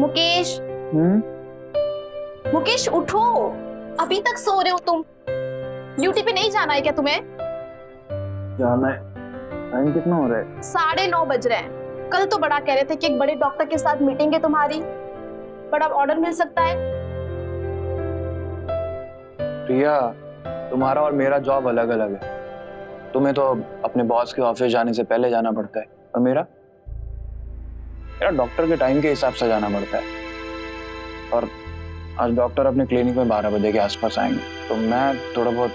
मुकेश, मुकेश उठो, अभी तक सो रहे हो तुम। ड्यूटी पे नहीं जाना है क्या तुम्हें? जाना है। टाइम कितना हो रहा है? 9:30 बज रहे हैं। कल तो बड़ा कह रहे थे कि एक बड़े डॉक्टर के साथ मीटिंग है तुम्हारी, बड़ा ऑर्डर मिल सकता है। प्रिया, तुम्हारा और मेरा जॉब अलग अलग है। तुम्हें तो अपने बॉस के ऑफिस जाने से पहले जाना पड़ता है और मेरा डॉक्टर के टाइम के हिसाब से जाना पड़ता है। और आज डॉक्टर अपने क्लिनिक में 12 बजे के आसपास आएंगे, तो मैं थोड़ा बहुत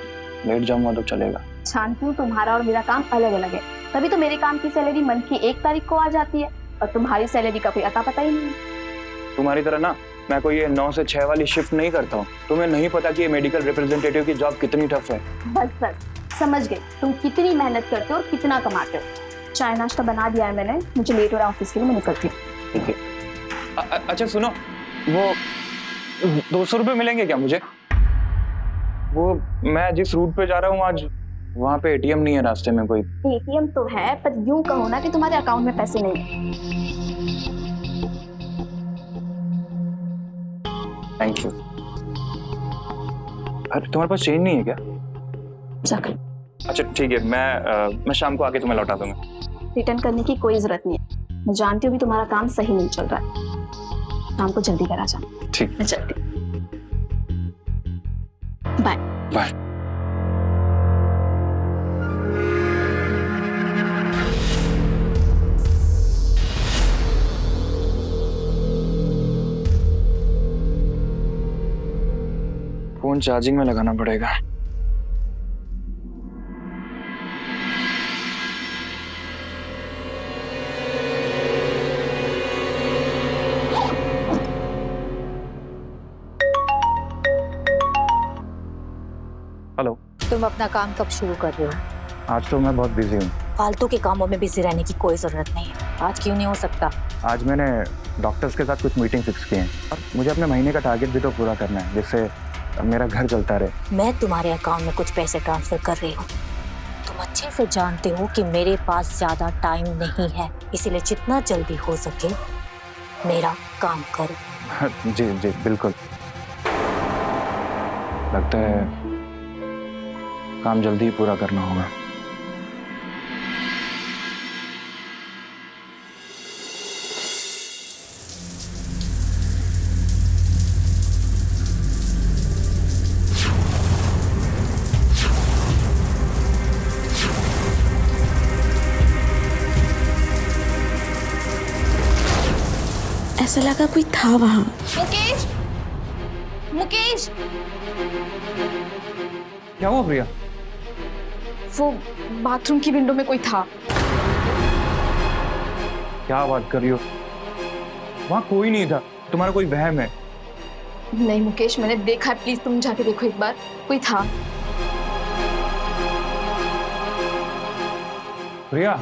लेट जाऊंगा तो चलेगा। जानती हूँ तुम्हारा और मेरा काम अलग अलग है, तभी तो मेरे काम की सैलरी मंथ की 1 तारीख को आ जाती है और तुम्हारी सैलरी का कोई अता पता ही नहीं है। तुम्हारी तरह ना मैं कोई ये 9 से 6 वाली शिफ्ट नहीं करता हूँ। तुम्हें नहीं पता कि ये मेडिकल रिप्रेजेंटेटिव की जॉब कितनी टफ है। बस समझ गई तुम कितनी मेहनत करते हो और कितना कमाते हो। चाय नाश्ता बना दिया है मैंने, मुझे लेट हो रहा है ऑफिस के लिए, मैं निकलती हूँ। ठीक है। अच्छा सुनो, वो 200 रुपये मिलेंगे क्या मुझे? वो मैं जिस रूट पे जा रहा हूँ आज, वहाँ पे एटीएम नहीं है रास्ते में कोई। एटीएम तो है, पर यूं कहो ना कि तुम्हारे अकाउंट में पैसे नहीं है। Thank you. अरे तुम्हारे पास चेंज नहीं है क्या? जाकर अच्छा ठीक है, मैं शाम को आके तुम्हें लौटा दूंगा। रिटर्न करने की कोई जरूरत नहीं है, मैं जानती हूँ भी तुम्हारा काम सही नहीं चल रहा है। शाम को जल्दी करा जा। ठीक, मैं चलती हूँ। Bye bye. फोन चार्जिंग में लगाना पड़ेगा। हेलो। तुम अपना काम कब शुरू कर रहे हो? आज तो मैं बहुत बिजी हूँ। फालतू के कामों में बिजी रहने की कोई जरूरत नहीं है। आज क्यों नहीं हो सकता? आज मैंने डॉक्टर्स के साथ कुछ मीटिंग फिक्स की है और मुझे अपने महीने का टारगेट भी तो पूरा करना है, जिससे मेरा घर चलता रहे। मैं तुम्हारे अकाउंट में कुछ पैसे ट्रांसफर कर रही हूँ। तुम अच्छे से जानते हो कि मेरे पास ज्यादा टाइम नहीं है, इसीलिए जितना जल्दी हो सके मेरा काम करो। जी जी बिल्कुल। लगता है काम जल्दी ही पूरा करना होगा। ऐसा लगा कोई था वहां। मुकेश, मुकेश, क्या हुआ प्रिया? वो बाथरूम की विंडो में कोई था। क्या बात कर रही हो? वहां कोई नहीं था, तुम्हारा कोई वहम है। नहीं मुकेश, मैंने देखा है, प्लीज तुम जाके देखो एक बार, कोई था। प्रिया,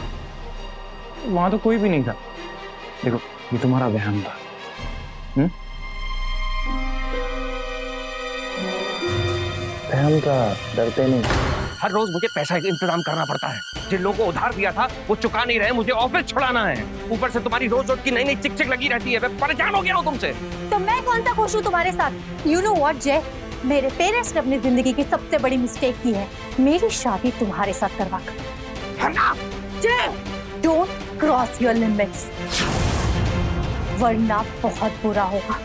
वहां तो कोई भी नहीं था। देखो ये तुम्हारा वहम था। वहम था, डरते नहीं। हर रोज मुझे पैसा का इंतजाम करना पड़ता है। जिन लोगों को उधार दिया था वो चुका नहीं रहे, मुझे ऑफिस छुड़ाना है। ऊपर से तुम्हारी रोज रोज की नई नई चिक चिक लगी रहती है। मैं परेशान हो गया हूँ तुमसे। तो मैं कौन सा खुश हूँ तुम्हारे साथ? यू नो व्हाट जय, मेरे पेरेंट्स ने अपनी जिंदगी की सबसे बड़ी मिस्टेक की है, मेरी शादी तुम्हारे साथ करवा कर। जय, डोंट क्रॉस योर लिमिट्स, वरना बहुत बुरा होगा।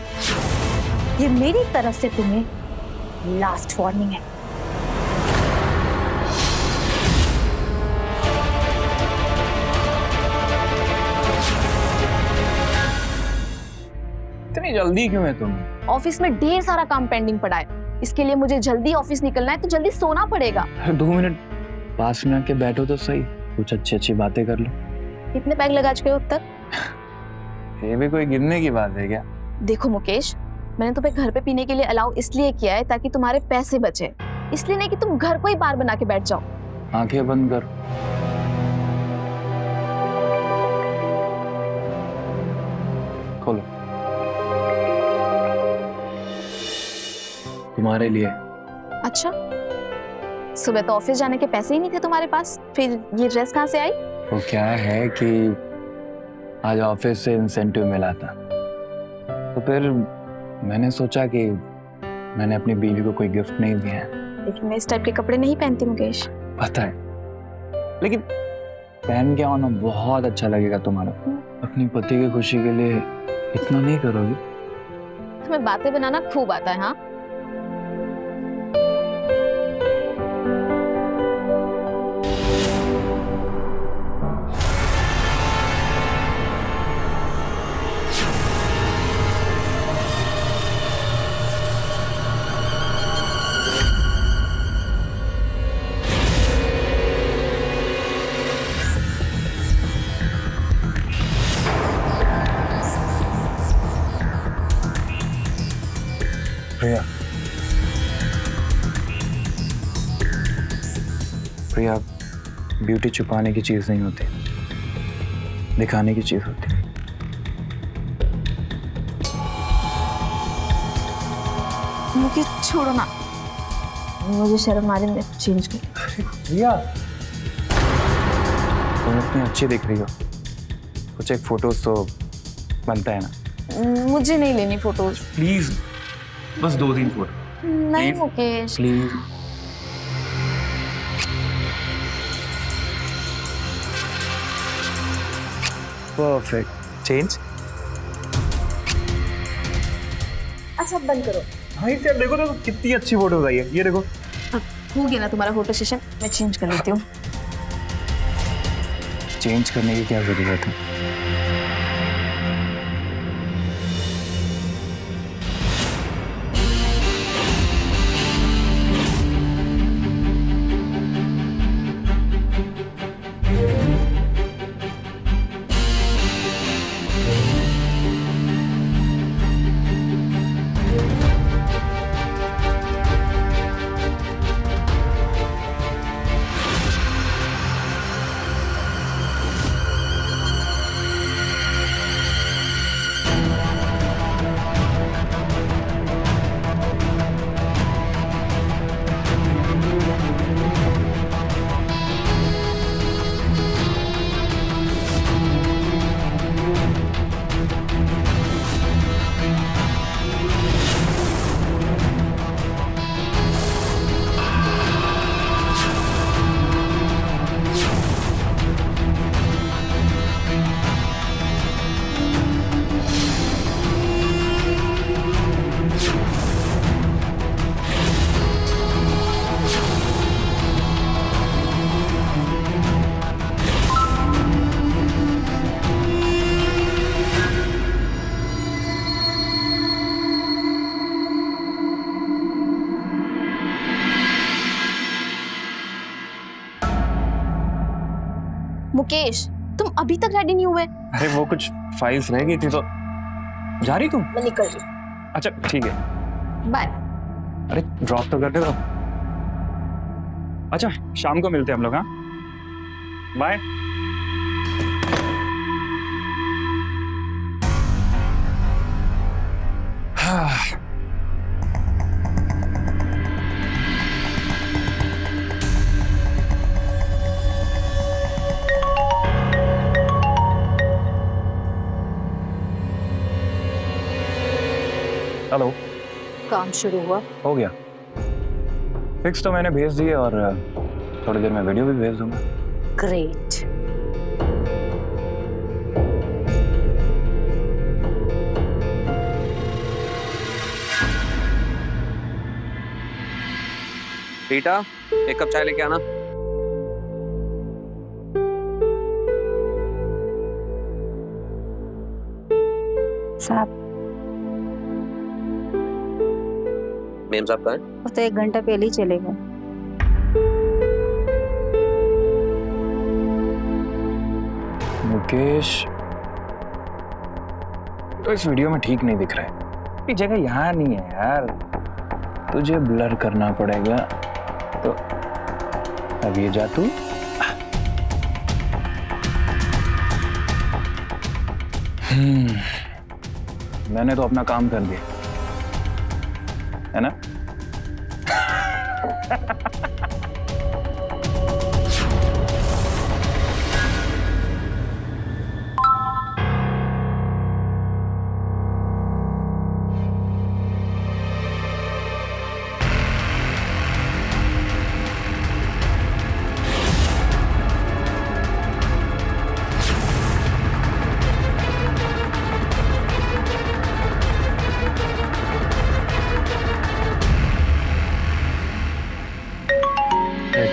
ये मेरी तरफ से तुम्हें लास्ट वार्निंग है। इतनी जल्दी क्यों है तुम्हें? ऑफिस में ढेर सारा काम पेंडिंग पड़ा है, इसके लिए मुझे जल्दी ऑफिस निकलना है, तो जल्दी सोना पड़ेगा। 2 मिनट पास में आके बैठो तो सही, कुछ अच्छी अच्छी बातें कर लो। कितने पैग लगा चुके हो अब तक? ये भी कोई गिरने की बात है क्या? देखो मुकेश, मैंने तुम्हें घर पे पीने के लिए अलाउ इसलिए किया है ताकि तुम्हारे पैसे बचे, इसलिए नहीं कि तुम घर को ही बार बना के बैठ जाओ। आंखें बंद कर। खोलो। तुम्हारे लिए। अच्छा, सुबह तो ऑफिस जाने के पैसे ही नहीं थे तुम्हारे पास, फिर ये ड्रेस कहाँ से आई? वो क्या है कि आज ऑफिस से इंसेंटिव मिला था, तो फिर मैंने सोचा कि मैंने अपनी बीवी को कोई गिफ्ट नहीं दिया है। लेकिन मैं इस टाइप के कपड़े नहीं पहनती मुकेश। पता है, लेकिन पहन के आओ ना, बहुत अच्छा लगेगा तुम्हारा। अपनी पति की खुशी के लिए इतना नहीं करोगी? तुम्हें बातें बनाना खूब आता है। हाँ, प्रिया, प्रिया, ब्यूटी छुपाने की चीज नहीं होती, दिखाने की चीज होती है। मुकेश छोड़ो ना, मुझे शर्म आ रही है, मैं चेंज कर। प्रिया, तुम इतनी अच्छी दिख रही हो, कुछ एक फोटोज तो बनता है ना? मुझे नहीं लेनी फोटोज। प्लीज, बस 2-3 फोटो। नहीं Please? Mukesh. Please. Perfect. Change. अच्छा बंद करो। हाँ इसे देखो तो कितनी अच्छी फोटोज आई है, ये देखो। हो गया ना तुम्हारा फोटो सेशन, मैं चेंज कर लेती हूँ। चेंज करने की क्या जरूरत है? मुकेश, तुम अभी तक रेडी नहीं हुए? अरे वो कुछ फाइल्स रह गई थी तो। जा रही तुम? मैं निकल रही हूँ। अच्छा ठीक है। बाय। अरे ड्रॉप तो कर दो। अच्छा शाम को मिलते हैं हम लोग। हाँ बाय। हेलो। काम शुरू हुआ? हो गया फिक्स तो मैंने भेज दिए और थोड़ी देर में वीडियो भी भेज दूंगा। ग्रेट। रीटा, एक कप चाय लेके आना। साहब, मेम साहब कहाँ हैं? वो तो 1 घंटा पहले ही चले गए। मुकेश तो इस वीडियो में ठीक नहीं दिख रहा है। ये जगह यहाँ नहीं है यार, तुझे ब्लर करना पड़ेगा। तो अब ये जा तू। मैंने तो अपना काम कर दिया है ना।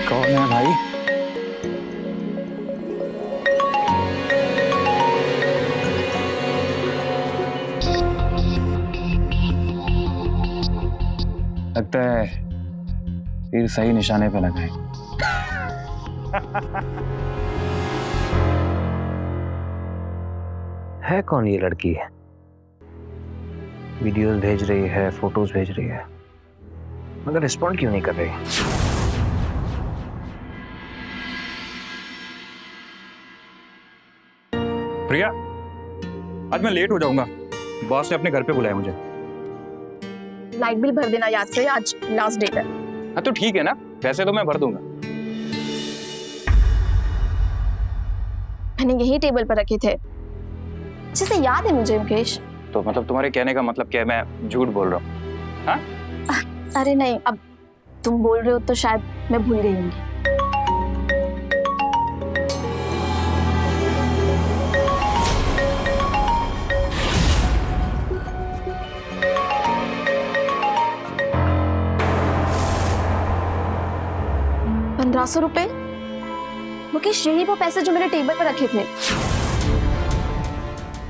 कौन है भाई? लगता है तीर सही निशाने पे लगा है। है कौन ये लड़की? वीडियोस भेज रही है, फोटोज भेज रही है, मगर रिस्पॉन्ड क्यों नहीं कर रही? प्रिया, आज मैं लेट हो जाऊंगा। बॉस ने अपने घर पे बुलाया मुझे। लाइट बिल भर देना याद से, आज लास्ट डेट है। हाँ तो ठीक है ना, पैसे तो मैं भर दूंगा। मैंने यही टेबल पर रखे थे। अच्छे से याद है मुझे मुकेश। तो मतलब तुम्हारे कहने का मतलब क्या है, मैं झूठ बोल रहा हूँ? हाँ? अरे नहीं, अब तुम बोल रहे हो तो शायद मैं भूल गई होंगी। ₹1500? मुकेश, यही वो पैसे जो मेरे टेबल पर रखे थे।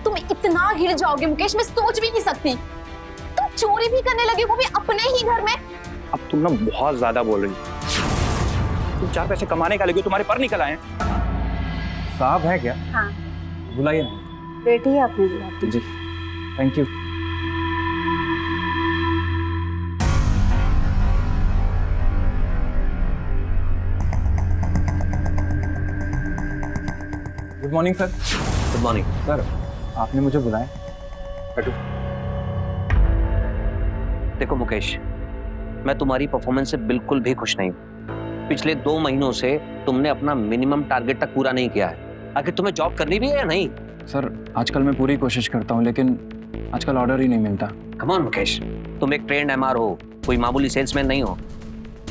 तुम इतना गिर जाओगे मुकेश, मैं सोच भी नहीं सकती। तुम चोरी भी करने लगे, वो भी अपने ही घर में। अब तुम ना बहुत ज्यादा बोल रही हो। तुम 4 पैसे कमाने का लगे, तुम्हारे पर निकल आए। साहब है क्या? हाँ। बुलाइए ना। बेटी है अपनी बुलाती। जी, thank you. Good morning sir. Good morning sir, आपने मुझे बुलाया। बैठो। देखो मुकेश, मैं तुम्हारी परफॉर्मेंस से बिल्कुल भी खुश नहीं हूँ। पिछले 2 महीनों से तुमने अपना मिनिमम टारगेट तक पूरा नहीं किया है। आखिर तुम्हें जॉब करनी भी है या नहीं? सर, आजकल मैं पूरी कोशिश करता हूँ, लेकिन आजकल ऑर्डर ही नहीं मिलता। कम ऑन मुकेश, तुम एक ट्रेंड एमआर हो, कोई मामूली सेल्समैन नहीं हो।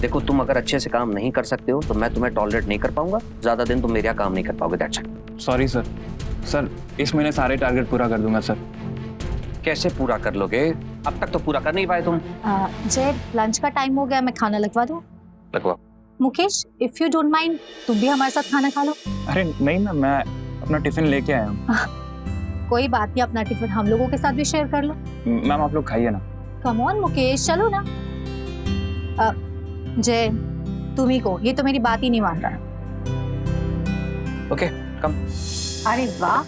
देखो, तुम अगर अच्छे से काम नहीं कर सकते हो तो मैं तुम्हें टॉलरेट नहीं कर पाऊंगा। ज्यादा दिन तुम मेरे यहाँ काम नहीं कर पाओगे। That's it. Sorry sir. Sir, इस महीने सारे टारगेट पूरा कर दूंगा सर। कैसे पूरा कर लोगे? अब तक तो पूरा कर नहीं पाए तुम। जय, लंच का टाइम हो गया, मैं खाना लगवा दूं? लगवाओ। Mukesh, if you don't mind, तुम भी हमारे साथ खाना खा लो। अरे नहीं ना, मैं अपना टिफिन लेके आया हूँ। कोई बात नहीं, अपना टिफिन हम लोगों के साथ भी शेयर कर लो। मैम, आप लोग खाइए ना। कम ऑन मुकेश, चलो ना। जय, तुम ही को, ये तो मेरी बात ही नहीं मान रहा। ओके, कम। अरे वाह,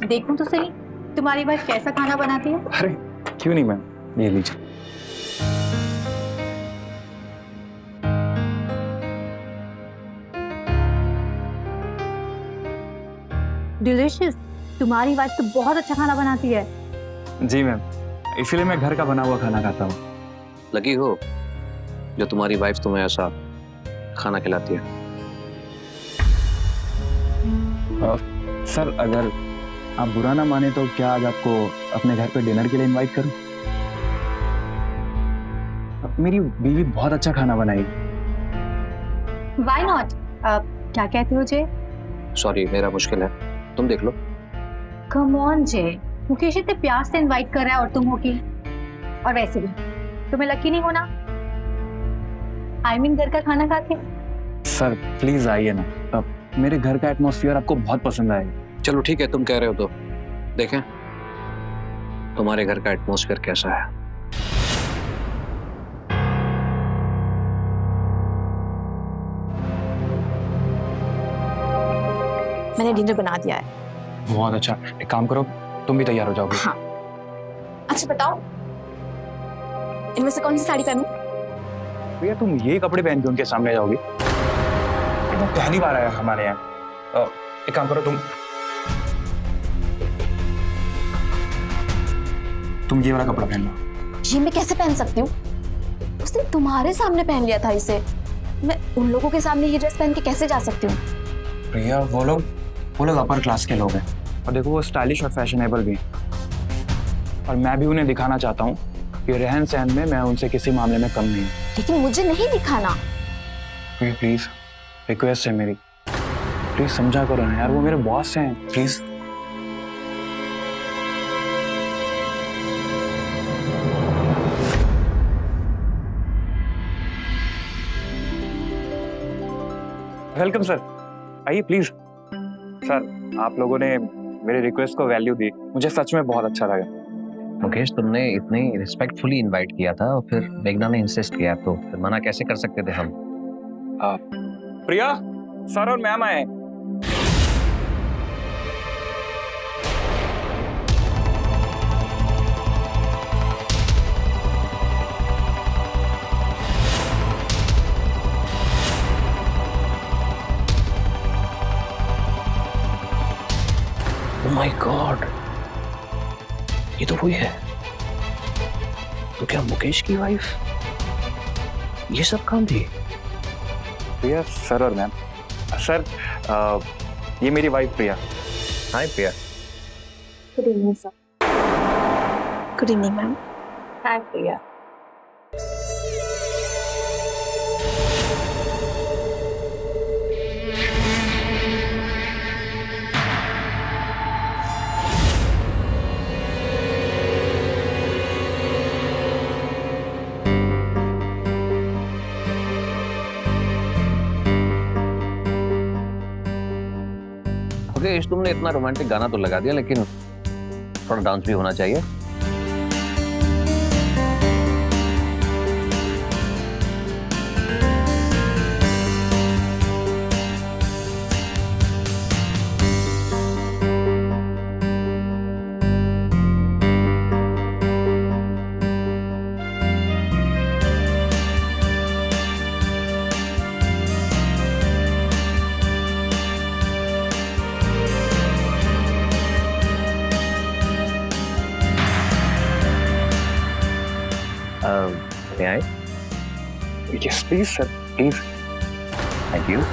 देखूं तो सही तुम्हारी वाइफ कैसा खाना बनाती है। अरे क्यों नहीं मैम, ये लीजिए। डिलीशियस, तुम्हारी वाइफ तो बहुत अच्छा खाना बनाती है। जी मैम, इसीलिए मैं घर का बना हुआ खाना खाता हूँ। लकी हो जो तुम्हारी वाइफ तुम्हें ऐसा खाना खिलाती है। सर, अगर आप बुरा ना माने तो क्या आज आपको अपने घर पे डिनर के लिए इनवाइट करूं? मेरी बीवी बहुत अच्छा खाना बनाएगी। Why not? क्या कहते हो जय? सॉरी, मेरा मुश्किल है, तुम देख लो। कम ऑन जय, मुकेश इतने प्यार से इनवाइट कर रहा है और तुम हो की। और वैसे भी तुम्हें लकी नहीं होना, आई मीन घर का खाना खा के। सर प्लीज आइए ना, मेरे घर का एटमॉस्फेयर आपको बहुत पसंद आएगा। चलो ठीक है, तुम कह रहे हो तो देखें तुम्हारे घर का एटमॉस्फेयर कैसा है। मैंने डिनर बना दिया है। बहुत अच्छा, एक काम करो, तुम भी तैयार हो जाओगे। हाँ। अच्छा बताओ, इनमें से कौन सी साड़ी पहनूं? भैया, तुम ये कपड़े पहन के उनके सामने जाओगी? वो पहली बार आया हमारे यहाँ। एक काम करो, तुम ये वाला कपड़ा पहन लो। ये मैं कैसे पहन सकती हूँ? उसने तुम्हारे सामने पहन लिया था इसे। मैं उन लोगों के सामने ये ड्रेस पहन के कैसे जा सकती हूँ? भैया, वो लोग अपर क्लास के लोग हैं, और देखो वो स्टाइलिश और फैशनेबल भी हैं। और मैं भी उन्हें दिखाना चाहता हूँ कि रहन सहन में मैं उनसे किसी मामले में कम नहीं हूँ। लेकिन मुझे नहीं दिखाना। भैया प्लीज, रिक्वेस्ट है मेरी, प्लीज समझा करो ना यार, वो मेरे बॉस हैं, प्लीज। वेलकम सर, आइए प्लीज। सर आप लोगों ने मेरे रिक्वेस्ट को वैल्यू दी, मुझे सच में बहुत अच्छा लगा। मुकेश, तुमने इतनी रिस्पेक्टफुली इनवाइट किया था और फिर मेघना ने इंसिस्ट किया, तो फिर मना कैसे कर सकते थे हम? प्रिया, सर और मैम आए। ओह माय गॉड, ये तो वही है। तो क्या मुकेश की वाइफ ये सब काम थी? प्रिया, सर और मैम। सर ये मेरी wife Priya. Hi Priya. Good evening sir. Good evening ma'am. Hi Priya. Mukesh, तुमने इतना रोमांटिक गाना तो लगा दिया, लेकिन थोड़ा डांस भी होना चाहिए। May I? Yes please sir, please. Thank you.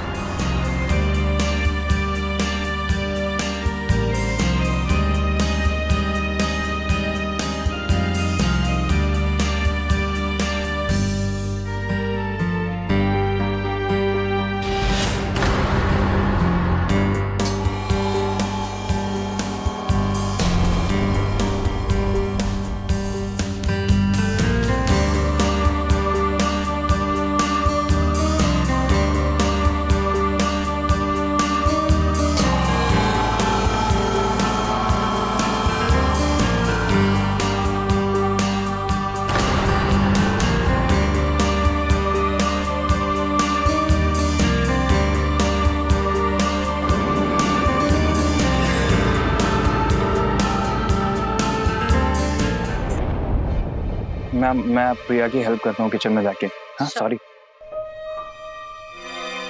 Ma'am, मैं प्रिया की हेल्प करता हूँ किचन में जाके। हाँ सॉरी।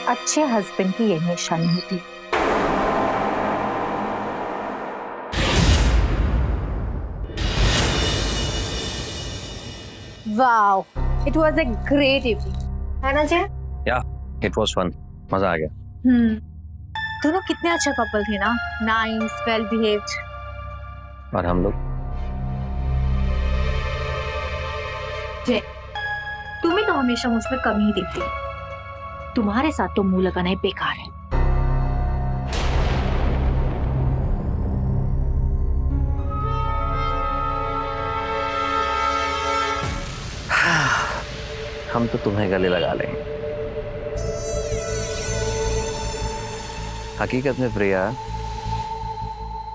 अच्छे हस्बैंड की यही निशानी होती है। Wow, it was a great evening, है ना जय? It was fun. मजा आ गया। दोनों कितने अच्छे कपल थे ना, नाइस, वेल बिहेव्ड। और हम लोग? जय, तुम्हें तो हमेशा मुझ में कमी ही दिखती है। तुम्हारे साथ तो मुंह लगाना ही बेकार है। हम तो तुम्हें गले लगा लेंगे। हकीकत में प्रिया,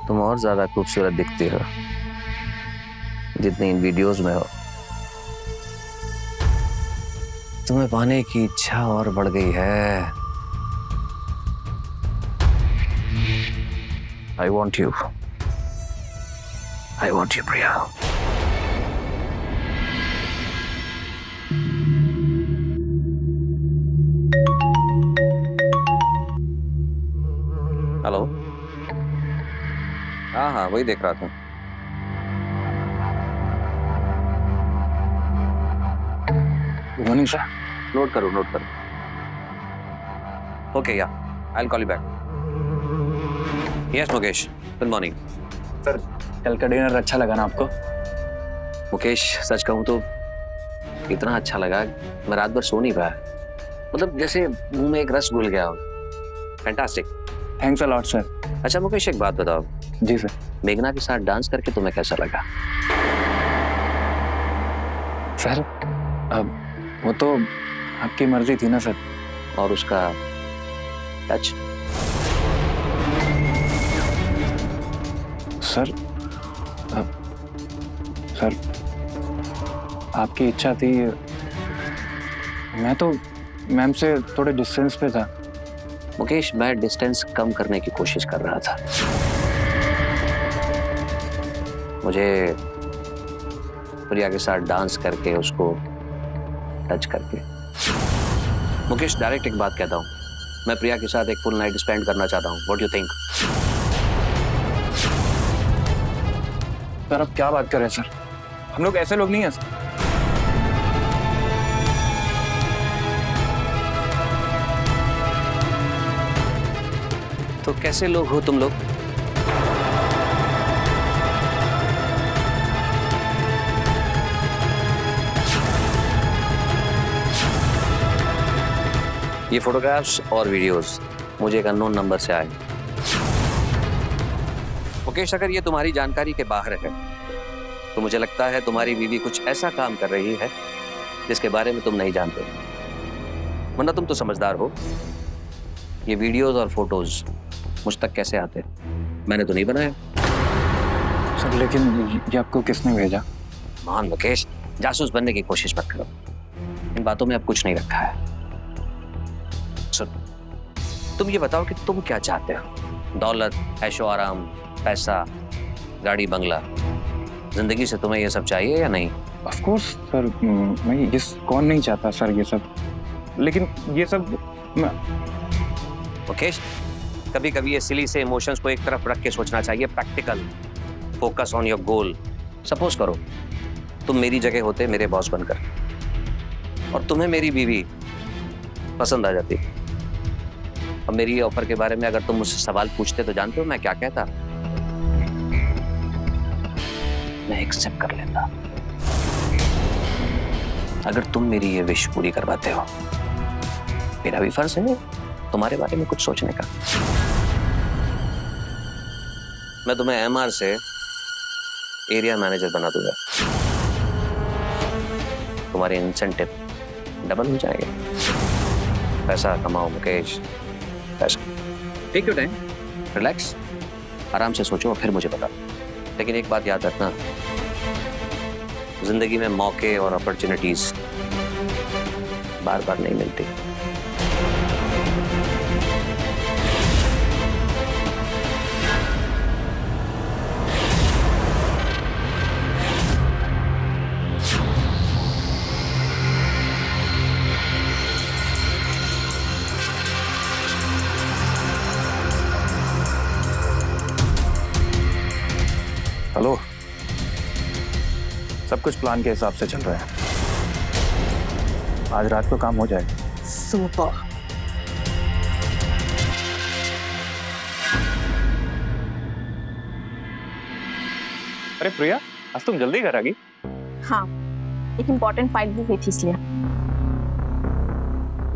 तुम और ज्यादा खूबसूरत दिखती हो जितनी इन वीडियोस में हो। तुम्हें पाने की इच्छा और बढ़ गई है। I want you. I want you, Priya. Hello. हाँ हाँ, वही देख रहा था। Good morning sir. नोट करो, नोट करो। ओके, या I will call you back. Yes Mukesh, good morning. Sir कल का डिनर अच्छा लगा ना आपको? मुकेश, सच कहूँ तो इतना अच्छा लगा, मैं रात भर सो नहीं पाया। मतलब जैसे मुंह में एक रस घुल गया हो। Fantastic. Thanks a lot sir. अच्छा मुकेश, एक बात बताओ। जी सर। मेघना के साथ डांस करके तुम्हें कैसा लगा? सर अब वो तो आपकी मर्जी थी ना सर। और उसका टच। सर सर आपकी इच्छा थी, मैं तो मैम से थोड़े डिस्टेंस पे था। मुकेश, मैं डिस्टेंस कम करने की कोशिश कर रहा था। मुझे प्रिया के साथ डांस करके, उसको टच करके। मुकेश, डायरेक्ट एक बात कहता हूँ, मैं प्रिया के साथ एक फुल नाइट स्पेंड करना चाहता हूँ। What do you think? Sir आप क्या बात कर रहे हैं सर, हम लोग ऐसे लोग नहीं हैं सर। तो कैसे लोग हो तुम लोग? ये फोटोग्राफ्स और वीडियोस मुझे एक अननोन नंबर से आए। मुकेश, अगर ये तुम्हारी जानकारी के बाहर है तो मुझे लगता है तुम्हारी बीवी कुछ ऐसा काम कर रही है जिसके बारे में तुम नहीं जानते, वरना तुम तो समझदार हो। ये वीडियोस और फोटोज मुझ तक कैसे आते? मैंने तो नहीं बनाया। सर लेकिन ये आपको किसने भेजा? मान मुकेश, जासूस बनने की कोशिश मत करो। इन बातों में अब कुछ नहीं रखा है। सुन, तुम ये बताओ कि तुम क्या चाहते हो? दौलत, ऐशो आराम, पैसा, गाड़ी बंगला, जिंदगी से तुम्हें ये सब चाहिए या नहीं? ऑफ कोर्स सर, मैं ये कौन नहीं चाहता सर ये सब, लेकिन ये सब मुकेश, कभी कभी ये सिली से इमोशंस को एक तरफ रख के सोचना चाहिए। Practical, focus on your goal. Suppose करो तुम मेरी जगह होते मेरे बॉस बनकर, और तुम्हें मेरी बीवी पसंद आ जाती। अब मेरी ऑफर के बारे में अगर तुम मुझसे सवाल पूछते तो जानते हो मैं क्या कहता? मैं एक्सेप्ट कर लेता। अगर तुम मेरी ये विश पूरी करवाते हो, मेरा भी फर्ज है तुम्हारे बारे में कुछ सोचने का। मैं तुम्हें एमआर से एरिया मैनेजर बना दूंगा। तुम्हारे इंसेंटिव डबल हो जाएंगे। पैसा कमाओ मुकेश, पैसा। टेक योर टाइम, रिलैक्स, आराम से सोचो और फिर मुझे बताओ। लेकिन एक बात याद रखना, जिंदगी में मौके और अपॉर्चुनिटीज बार बार नहीं मिलती। हेलो, सब कुछ प्लान के हिसाब से चल रहा है। आज रात को काम हो जाएगा। सुपर। अरे प्रिया, आज तुम जल्दी घर आ गई। हाँ, एक इम्पोर्टेंट फाइल भी हुई थी इसलिए।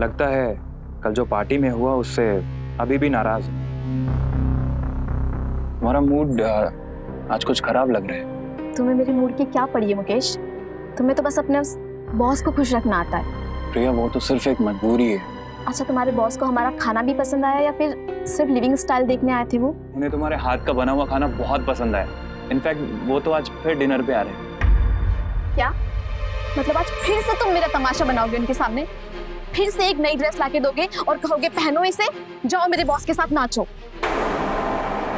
लगता है कल जो पार्टी में हुआ उससे अभी भी नाराज है। तुम्हारा मूड आज कुछ खराब लग रहा है। तुम्हें मेरे मूड की क्या पड़ी है मुकेश? तुम्हें तो बस अपने बॉस को खुश रखना आता है। प्रिया, वो तो सिर्फ एक मजबूरी है। अच्छा, तुम्हारे बॉस को हमारा खाना भी पसंद आया या फिर सिर्फ लिविंग स्टाइल देखने आए थे वो? उन्हें तुम्हारे हाथ का बना हुआ खाना बहुत पसंद आया। इनफैक्ट वो तो आज फिर डिनर पे आ रहे हैं। क्या मतलब आज फिर से तुम मेरा तमाशा बनाओगे उनके सामने? फिर से एक नई ड्रेस लाके दोगे और कहोगे पहनो इसे, जाओ मेरे बॉस के साथ नाचो?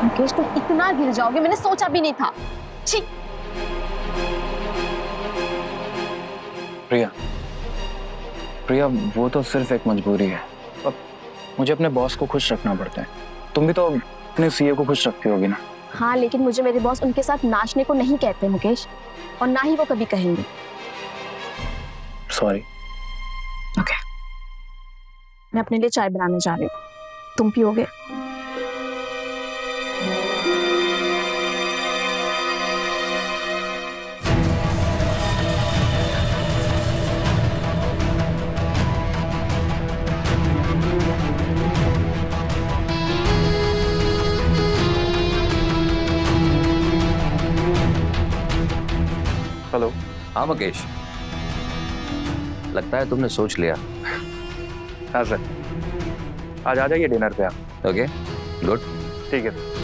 मुकेश, तुम इतना गिर जाओगे मैंने सोचा भी नहीं था। छी। प्रिया, प्रिया, वो तो सिर्फ एक मजबूरी है। अब मुझे अपने बॉस को खुश रखना पड़ता है। तुम भी तो अपने सीए को खुश रखती होगी ना? हाँ, लेकिन मुझे मेरे बॉस उनके साथ नाचने को नहीं कहते मुकेश, और ना ही वो कभी कहेंगे। सॉरी। ओके, मैं अपने लिए चाय बनाने जा रही हूँ, तुम पियोगे? हेलो। हाँ मुकेश, लगता है तुमने सोच लिया। हाँ सर, आज आ जाइए डिनर पे आप। Okay good. ठीक है।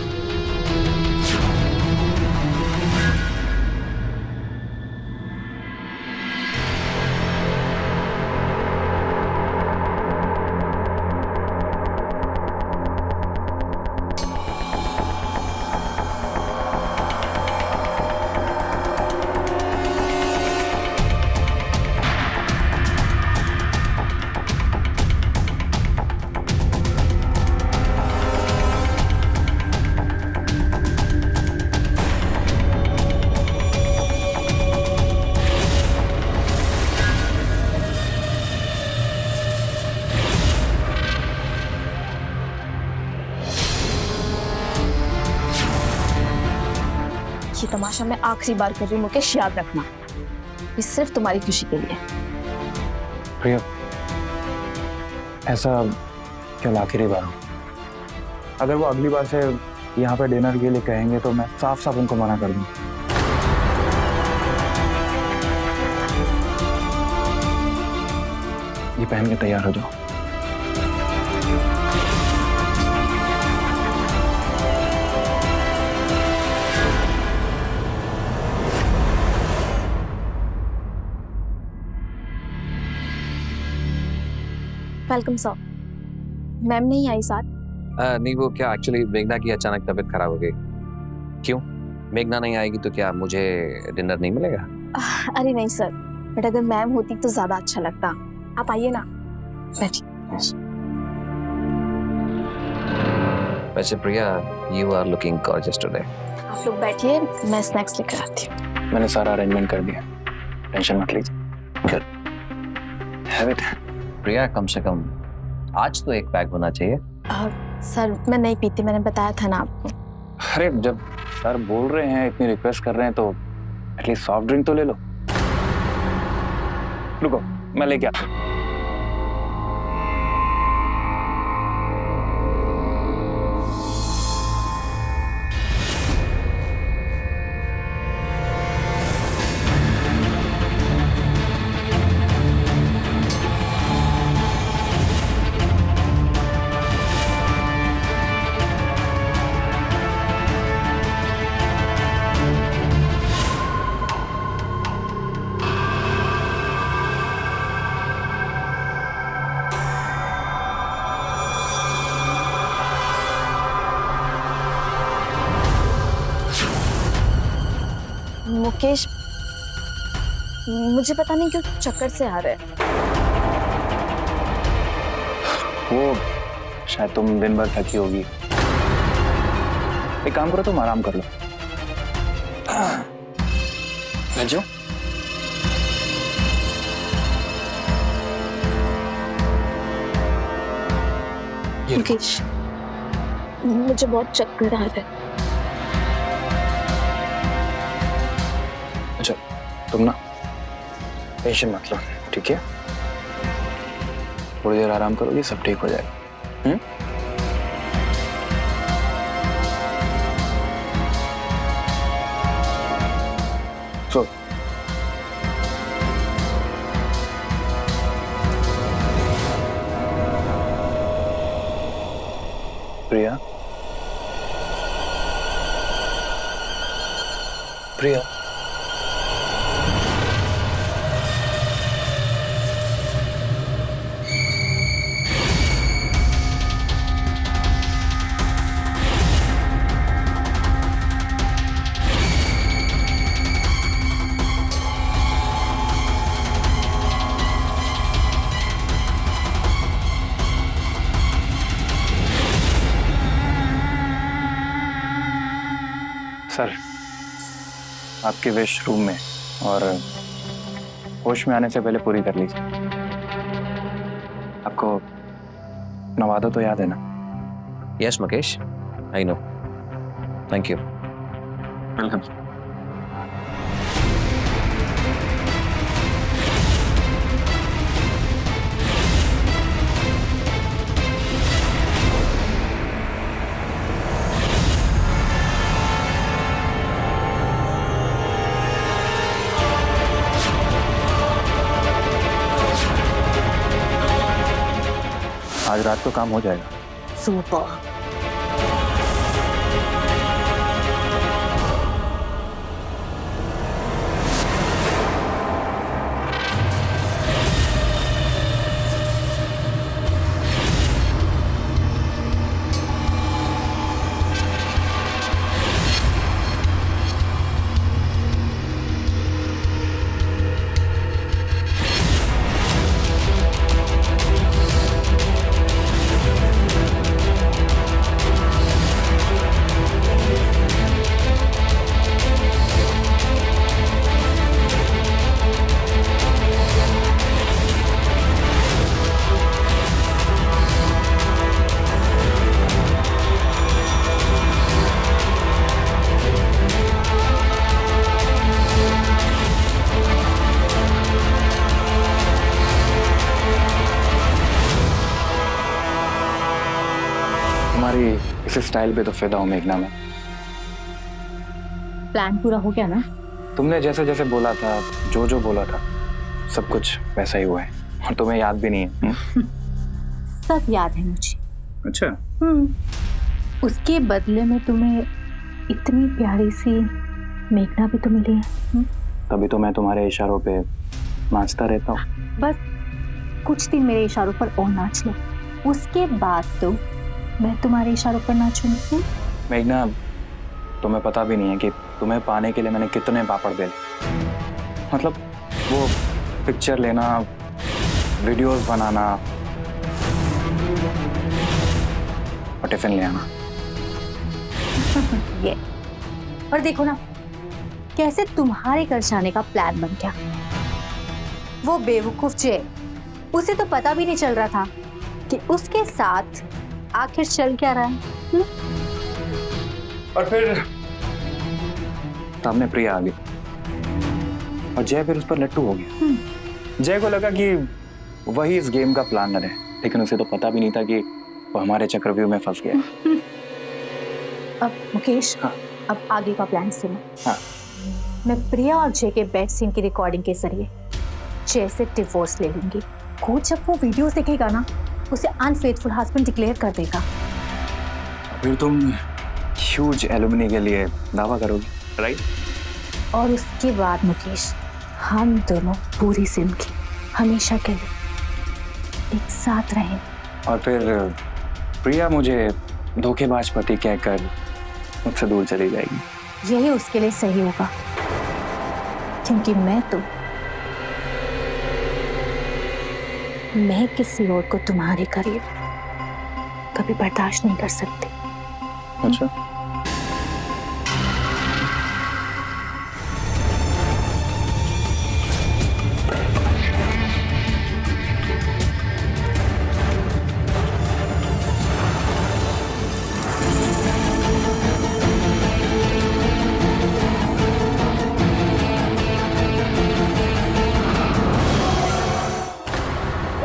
ये तमाशा मैं आखिरी बार कर रही हूँ मुकेश, याद रखना, ये सिर्फ तुम्हारी खुशी के लिए। प्रिया, ऐसा कल आखिरी बार हो। अगर वो अगली बार से यहाँ पे डिनर के लिए कहेंगे तो मैं साफ साफ उनको मना कर दूँ। ये पहन के तैयार हो जाओ। Welcome sir. मैम नहीं आई साथ? नहीं वो क्या एक्चुअली मेघना की अचानक तबीयत खराब हो गई। क्यों? मेघना नहीं आएगी तो क्या मुझे डिनर नहीं मिलेगा? अरे नहीं सर, बट अगर मैम होती तो ज्यादा अच्छा लगता। आप आइए ना, बैठिए। वैसे Priya, you are looking gorgeous today. आप लोग बैठिए, मैं स्नैक्स लेकर आती हूँ। मैंने सारा अरेंजमेंट कर दिया, टेंशन मत लीजिए। Have it. प्रिया, कम से कम आज तो एक पैक होना चाहिए। सर मैं नहीं पीती, मैंने बताया था ना आपको। अरे जब सर बोल रहे हैं, इतनी रिक्वेस्ट कर रहे हैं तो एटलीस्ट सॉफ्ट ड्रिंक तो ले लो। रुको, मैं लेके आता हूँ। मुकेश, मुझे पता नहीं क्यों चक्कर से आ रहे हैं। वो शायद तुम दिन भर थकी होगी। एक काम करो, तुम आराम कर लो। बैठ जाओ। मुकेश, मुझे बहुत चक्कर आ रहे हैं। अच्छा, तुम ना टेंशन मत लो, ठीक है? थोड़ी देर आराम करोगी, सब ठीक हो जाएगा। सो प्रिया, प्रिया, सर आपकी विश रूम में, और होश में आने से पहले पूरी कर लीजिए। आपको नवादा तो याद है ना? Yes Mukesh, I know. Thank you. Welcome. आज रात को काम हो जाएगा। सुपर। तुम्हारी इस स्टाइल पे तो फिदा हूँ मेघना में। प्लान पूरा हो गया ना? तुमने जैसे जैसे बोला था, जो जो बोला था, सब कुछ वैसा ही हुआ है। और तुम्हें याद भी नहीं है। सब याद है मुझे। अच्छा। उसके बदले में तुम्हें इतनी प्यारी सी मेघना भी तो मिली है। तभी तो मैं तुम्हारे इशारों पे नाचता रहता हूँ। बस कुछ दिन मेरे इशारों पर और नाच लो, उसके बाद तो मैं तुम्हारे इशारों पर नाचूंगी। मेघना, तुम्हें पता भी नहीं है कि तुम्हें पाने के लिए मैंने कितने पापड़ बेले। मतलब वो पिक्चर लेना, वीडियोस बनाना और टिफिन ले आना। ये और देखो ना कैसे तुम्हारे घर जाने का प्लान बन गया। वो बेवकूफ जे, उसे तो पता भी नहीं चल रहा था कि उसके साथ आखिर चल क्या रहा है। और फिर सामने प्रिया आ गई और जय फिर उस पर लट्टू हो गया। जय को लगा कि वही इस गेम का प्लानर है, लेकिन उसे तो पता भी नहीं था कि वो हमारे चक्रव्यूह में फंस गया। अब मुकेश, हाँ। अब आगे का प्लान सुनो। हाँ। मैं प्रिया और जय के बेड सीन की रिकॉर्डिंग के जरिए जय से डिवोर्स ले लूंगी। वो जब वो वीडियोस देखेगा ना, उसे अनफेथफुल हस्बैंड डिक्लेयर कर देगा। फिर तुम ह्यूज एलुमनी के लिए दावा करोगी, राइट? और उसके बाद मुकेश, हम दोनों पूरी जिंदगी हमेशा के लिए एक साथ रहें। और फिर प्रिया मुझे धोखेबाज पति कहकर मुझसे दूर चली जाएगी। यही उसके लिए सही होगा, क्योंकि मैं किसी और को तुम्हारे करीब कभी बर्दाश्त नहीं कर सकती। अच्छा।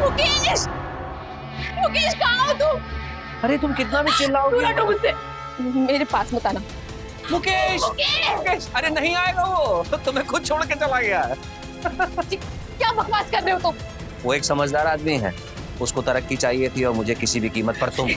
मुकेश, मुकेश कहाँ हो तुम? अरे तुम कितना भी चिल्लाओगे। हटो मुझसे, मेरे पास मत आना। मुकेश, मुकेश, अरे नहीं आएगा वो, तुम्हें खुद छोड़ के चला गया है। क्या बकवास कर रहे हो तुम? वो एक समझदार आदमी है, उसको तरक्की चाहिए थी और मुझे किसी भी कीमत पर तुम।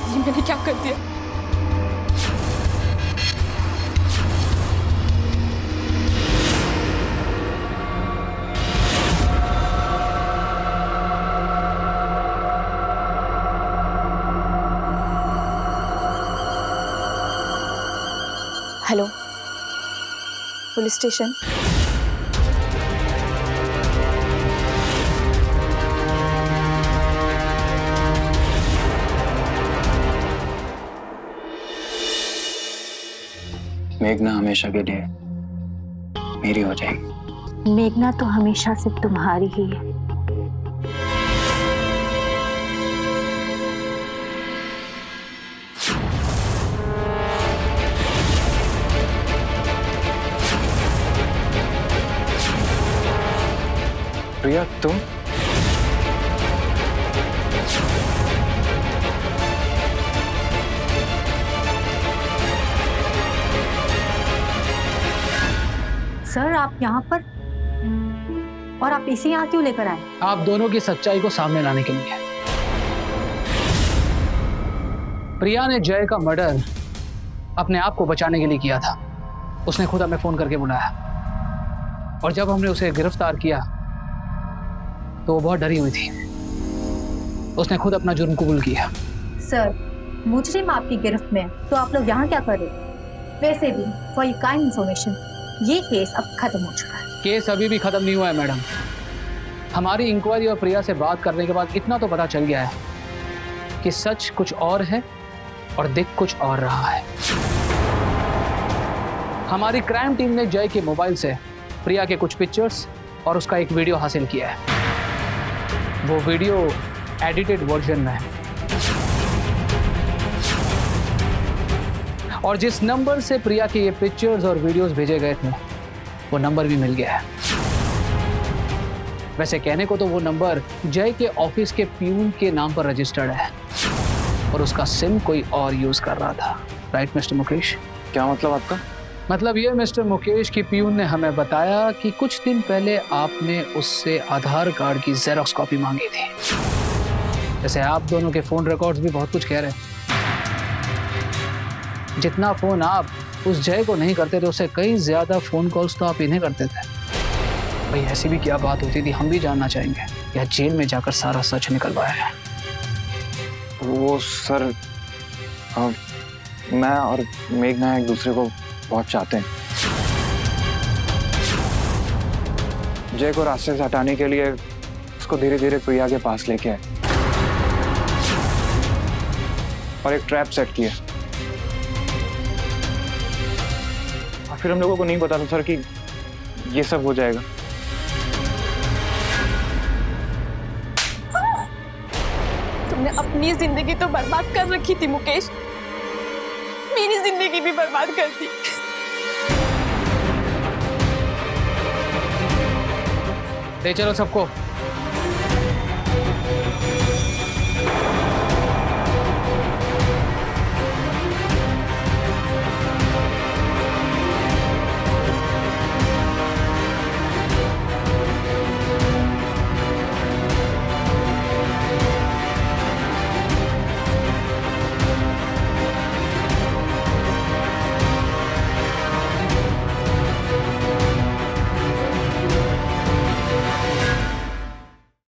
ये मैंने क्या कर दिया? Hello, police station. मेघना हमेशा के लिए मेरी हो जाएगी। मेघना तो हमेशा से तुम्हारी ही है। प्रिया तुम? सर आप यहाँ पर, और आप इसे यहाँ क्यों लेकर आए? आप दोनों की सच्चाई को सामने लाने के लिए। प्रिया ने जय का मर्डर अपने आप को बचाने के लिए किया था। उसने खुद हमें फोन करके बुलाया, और जब हमने उसे गिरफ्तार किया तो वो बहुत डरी हुई थी। उसने खुद अपना जुर्म कबूल किया। सर मुजरिम आपकी गिरफ्त में है, तो आप लोग यहाँ क्या कर रहे हो? वैसे भी फॉर योर काइंड इंफॉर्मेशन, ये केस अब खत्म हो चुका है। केस अभी भी खत्म नहीं हुआ है मैडम। हमारी इंक्वायरी और प्रिया से बात करने के बाद इतना तो पता चल गया है कि सच कुछ और है और दिख कुछ और रहा है। हमारी क्राइम टीम ने जय के मोबाइल से प्रिया के कुछ पिक्चर्स और उसका एक वीडियो हासिल किया है। वो वीडियो एडिटेड वर्जन में है, और जिस नंबर से प्रिया के ये पिक्चर्स और वीडियोस भेजे गए थे वो नंबर भी मिल गया है। वैसे कहने को तो वो नंबर जय के ऑफिस के प्यून के नाम पर रजिस्टर्ड है, और उसका सिम कोई और यूज कर रहा था। Right mister Mukesh? क्या मतलब आपका? मतलब ये मिस्टर मुकेश की प्यून ने हमें बताया कि कुछ दिन पहले आपने उससे आधार कार्ड की जेरॉक्स कॉपी मांगी थी। जैसे आप दोनों के फोन रिकॉर्ड्स भी बहुत कुछ कह रहे हैं। जितना फोन आप उस जय को नहीं करते थे, उससे कई ज्यादा फोन कॉल्स तो आप इन्हें करते थे। भाई ऐसी भी क्या बात होती थी, हम भी जानना चाहेंगे। या जेल में जाकर सारा सच निकलवाया है? वो सर, मैं और मेघना एक दूसरे को बहुत चाहते हैं। जय को रास्ते से हटाने के लिए उसको धीरे धीरे प्रिया के पास लेके आए और एक ट्रैप सेट किया। और फिर हम लोगों को नहीं पता था सर कि ये सब हो जाएगा। तुमने अपनी जिंदगी तो बर्बाद कर रखी थी मुकेश, मेरी जिंदगी भी बर्बाद कर दी। ले चलो सबको।